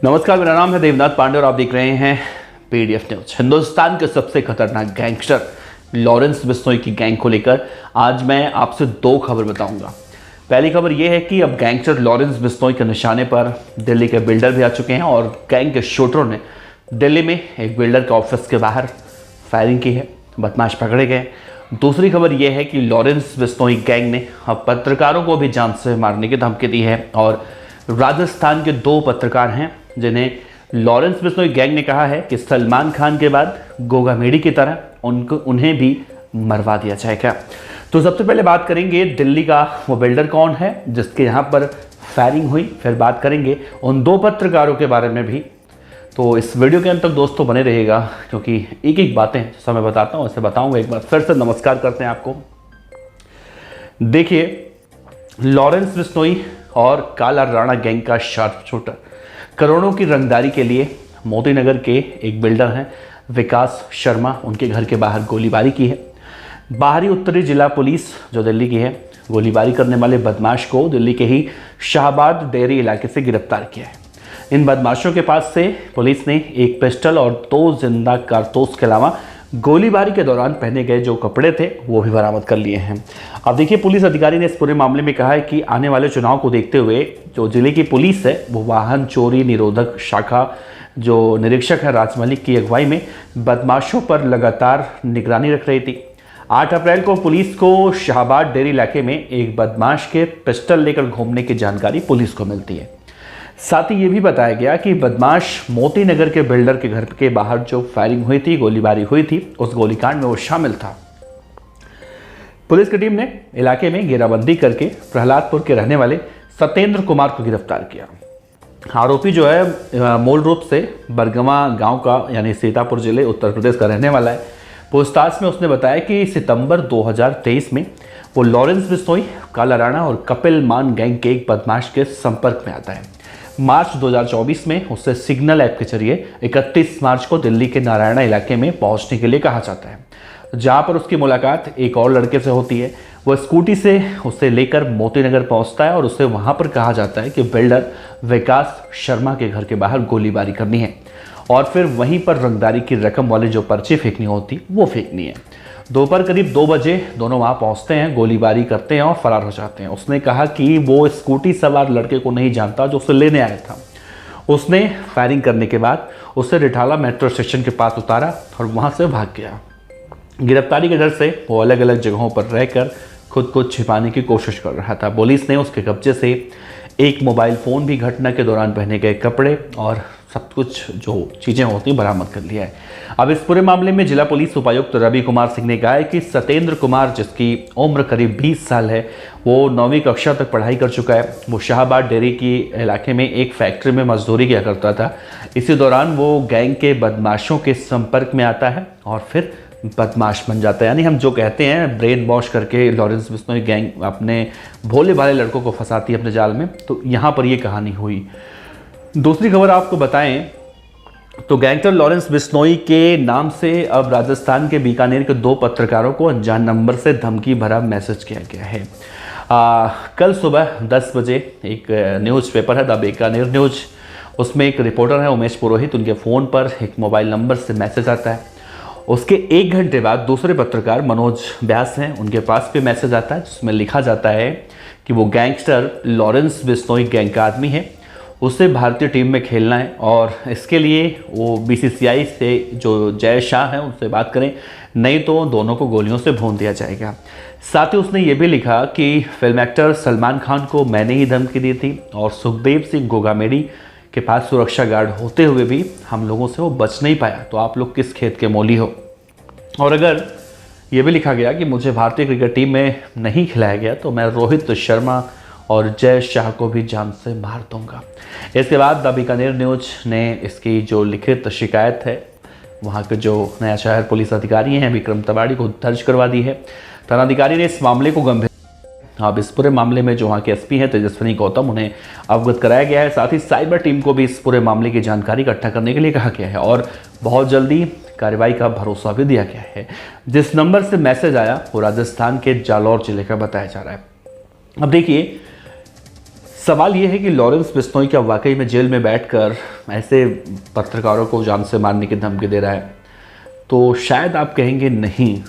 नमस्कार, मेरा नाम है देवनाथ पांडे और आप देख रहे हैं पीडीएफ न्यूज। हिंदुस्तान के सबसे खतरनाक गैंगस्टर लॉरेंस बिश्नोई की गैंग को लेकर आज मैं आपसे दो खबर बताऊंगा। पहली खबर यह है कि अब गैंगस्टर लॉरेंस बिश्नोई के निशाने पर दिल्ली के बिल्डर भी आ चुके हैं और गैंग के शूटरों ने दिल्ली में एक बिल्डर के ऑफिस के बाहर फायरिंग की है, बदमाश पकड़े गए। दूसरी खबर यह है कि लॉरेंस बिश्नोई गैंग ने अब पत्रकारों को भी जान से मारने की धमकी दी है और राजस्थान के दो पत्रकार हैं जिन्हें लॉरेंस बिश्नोई गैंग ने कहा है कि सलमान खान के बाद गोगा मेडी की तरह उन्हें भी मरवा दिया जाएगा। तो सबसे पहले बात करेंगे दिल्ली का वो बिल्डर कौन है जिसके यहाँ पर फायरिंग हुई, फिर बात करेंगे उन दो पत्रकारों के बारे में भी। तो इस वीडियो के अंत तक दोस्तों बने रहेगा क्योंकि एक एक बातें जैसा मैं बताता हूँ वैसे बताऊँगा। एक बार फिर से नमस्कार करते हैं आपको। देखिए, लॉरेंस बिश्नोई और काला राणा गैंग का शार्प शूटर करोड़ों की रंगदारी के लिए मोती नगर के एक बिल्डर हैं विकास शर्मा, उनके घर के बाहर गोलीबारी की है। बाहरी उत्तरी जिला पुलिस जो दिल्ली की है, गोलीबारी करने वाले बदमाश को दिल्ली के ही शाहबाद डेयरी इलाके से गिरफ्तार किया है। इन बदमाशों के पास से पुलिस ने एक पिस्टल और 2 जिंदा कारतूस के अलावा गोलीबारी के दौरान पहने गए जो कपड़े थे वो भी बरामद कर लिए हैं। अब देखिए, पुलिस अधिकारी ने इस पूरे मामले में कहा है कि आने वाले चुनाव को देखते हुए जो जिले की पुलिस है वो वाहन चोरी निरोधक शाखा जो निरीक्षक है राज मलिक की अगुवाई में बदमाशों पर लगातार निगरानी रख रही थी। 8 अप्रैल को पुलिस को शाहबाद डेयरी इलाके में एक बदमाश के पिस्टल लेकर घूमने की जानकारी पुलिस को मिलती है। साथ ही ये भी बताया गया कि बदमाश मोती नगर के बिल्डर के घर के बाहर जो फायरिंग हुई थी, गोलीबारी हुई थी, उस गोलीकांड में वो शामिल था। पुलिस की टीम ने इलाके में घेराबंदी करके प्रहलादपुर के रहने वाले सत्येंद्र कुमार को गिरफ्तार किया। आरोपी जो है मूल रूप से बरगवा गांव का यानी सीतापुर जिले उत्तर प्रदेश का रहने वाला है। पूछताछ में उसने बताया कि सितंबर 2023 में वो लॉरेंस बिश्नोई, काला राणा और कपिल मान गैंग के एक बदमाश के संपर्क में आता है। मार्च 2024 में उससे सिग्नल ऐप के जरिए 31 मार्च को दिल्ली के नारायणा इलाके में पहुंचने के लिए कहा जाता है, जहां पर उसकी मुलाकात एक और लड़के से होती है। वो स्कूटी से उसे लेकर मोती नगर पहुंचता है और उसे वहां पर कहा जाता है कि बिल्डर विकास शर्मा के घर के बाहर गोलीबारी करनी है और फिर वहीं पर रंगदारी की रकम वाली जो पर्ची फेंकनी होती वो फेंकनी है। दोपहर करीब 2 बजे दोनों वहां पहुंचते हैं, गोलीबारी करते हैं और फरार हो जाते हैं। उसने कहा कि वो स्कूटी सवार लड़के को नहीं जानता जो उसे लेने आया था। उसने फायरिंग करने के बाद उसे रिठाला मेट्रो स्टेशन के पास उतारा और वहां से भाग गया। गिरफ्तारी के डर से वो अलग अलग जगहों पर रहकर खुद को छिपाने की कोशिश कर रहा था। पुलिस ने उसके कब्जे से एक मोबाइल फ़ोन भी, घटना के दौरान पहने गए कपड़े और सब कुछ जो चीज़ें होती बरामद कर लिया है। अब इस पूरे मामले में जिला पुलिस उपायुक्त रवि कुमार सिंह ने कहा है कि सत्येंद्र कुमार, जिसकी उम्र करीब 20 साल है, वो 9वीं कक्षा तक पढ़ाई कर चुका है। वो शाहबाद डेयरी की इलाके में एक फैक्ट्री में मजदूरी किया करता था। इसी दौरान वो गैंग के बदमाशों के संपर्क में आता है और फिर बदमाश बन जाता है। यानी हम जो कहते हैं ब्रेन वॉश करके लॉरेंस बिश्नोई गैंग अपने भोले भाले लड़कों को फंसाती है अपने जाल में। तो यहाँ पर ये कहानी हुई। दूसरी खबर आपको बताएं तो गैंगस्टर लॉरेंस बिश्नोई के नाम से अब राजस्थान के बीकानेर के 2 पत्रकारों को अनजान नंबर से धमकी भरा मैसेज किया गया है। कल सुबह 10 बजे एक न्यूज़पेपर है द बीकानेर न्यूज, उसमें एक रिपोर्टर है उमेश पुरोहित, उनके फ़ोन पर एक मोबाइल नंबर से मैसेज आता है। उसके 1 घंटे बाद दूसरे पत्रकार मनोज व्यास हैं, उनके पास भी मैसेज आता है जिसमें लिखा जाता है कि वो गैंगस्टर लॉरेंस बिश्नोई गैंग का आदमी है, उसे भारतीय टीम में खेलना है और इसके लिए वो बीसीसीआई से जो जय शाह हैं उनसे बात करें, नहीं तो दोनों को गोलियों से भून दिया जाएगा। साथ ही उसने ये भी लिखा कि फिल्म एक्टर सलमान खान को मैंने ही धमकी दी थी और सुखदेव सिंह गोगामेडी के पास सुरक्षा गार्ड होते हुए भी हम लोगों से वो बच नहीं पाया, तो आप लोग किस खेत के मोली हो। और अगर ये भी लिखा गया कि मुझे भारतीय क्रिकेट टीम में नहीं खिलाया गया तो मैं रोहित शर्मा और जय शाह को भी जान से मार दूंगा। इसके बाद द बीकानेर न्यूज ने इसकी जो लिखित शिकायत है वहाँ के जो नया शहर पुलिस अधिकारी हैं विक्रम तिवारी को दर्ज करवा दी है। थानाधिकारी ने इस मामले को गंभीर अब इस पूरे मामले में जो वहाँ के एसपी हैं तेजस्विनी गौतम, उन्हें अवगत कराया गया है। साथ ही साइबर टीम को भी इस पूरे मामले की जानकारी इकट्ठा करने के लिए कहा गया है और बहुत जल्दी कार्रवाई का भरोसा भी दिया गया है। जिस नंबर से मैसेज आया वो राजस्थान के जालौर जिले का बताया जा रहा है। अब देखिए, सवाल ये है कि लॉरेंस बिश्नोई क्या वाकई में जेल में बैठकर ऐसे पत्रकारों को जान से मारने की धमकी दे रहा है? तो शायद आप कहेंगे नहीं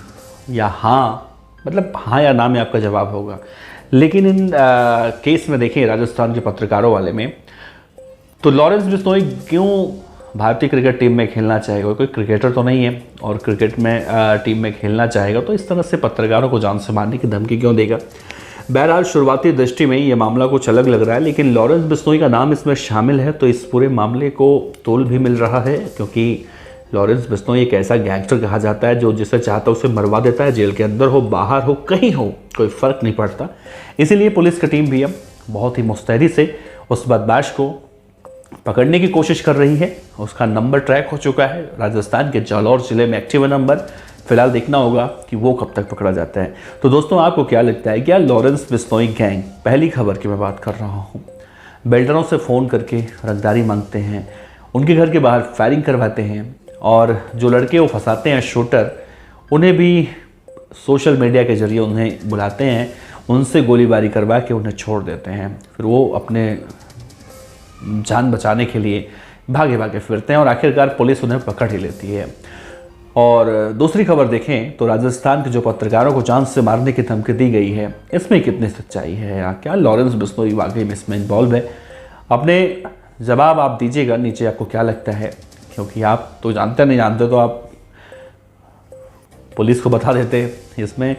या हाँ, मतलब हाँ या ना में आपका जवाब होगा। लेकिन इन केस में देखें राजस्थान के पत्रकारों वाले में, तो लॉरेंस बिश्नोई क्यों भारतीय क्रिकेट टीम में खेलना चाहेगा? कोई क्रिकेटर तो नहीं है और क्रिकेट में टीम में खेलना चाहेगा तो इस तरह से पत्रकारों को जान से मारने की धमकी क्यों देगा? बहरहाल शुरुआती दृष्टि में ये मामला कुछ अलग लग रहा है, लेकिन लॉरेंस बिश्नोई का नाम इसमें शामिल है तो इस पूरे मामले को तोल भी मिल रहा है, क्योंकि लॉरेंस बिश्नोई एक ऐसा गैंगस्टर कहा जाता है जो जिसे चाहता है उसे मरवा देता है। जेल के अंदर हो, बाहर हो, कहीं हो, कोई फ़र्क नहीं पड़ता। इसीलिए पुलिस की टीम भी अब बहुत ही मुस्तैदी से उस बदमाश को पकड़ने की कोशिश कर रही है। उसका नंबर ट्रैक हो चुका है, राजस्थान के जालौर जिले में एक्टिव नंबर। फिलहाल देखना होगा कि वो कब तक पकड़ा जाता है। तो दोस्तों, आपको क्या लगता है, क्या लॉरेंस बिश्नोई गैंग, पहली खबर की मैं बात कर रहा हूँ, बिल्डरों से फ़ोन करके रंगदारी मांगते हैं, उनके घर के बाहर फायरिंग करवाते हैं और जो लड़के वो फंसाते हैं शूटर, उन्हें भी सोशल मीडिया के जरिए उन्हें बुलाते हैं, उनसे गोलीबारी करवा के उन्हें छोड़ देते हैं, फिर वो अपने जान बचाने के लिए भागे भागे फिरते हैं और आखिरकार पुलिस उन्हें पकड़ ही लेती है। और दूसरी खबर देखें तो राजस्थान के जो पत्रकारों को जान से मारने की धमकी दी गई है, इसमें कितनी सच्चाई है या क्या लॉरेंस बिश्नोई वाकई में इसमें इन्वॉल्व है? अपने जवाब आप दीजिएगा नीचे, आपको क्या लगता है, क्योंकि आप तो जानते नहीं जानते तो आप पुलिस को बता देते। इसमें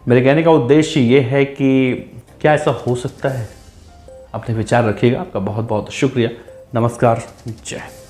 मेरे कहने का उद्देश्य ये है कि क्या ऐसा हो सकता है? अपने विचार रखिएगा। आपका बहुत बहुत शुक्रिया। नमस्कार, जय हिंद।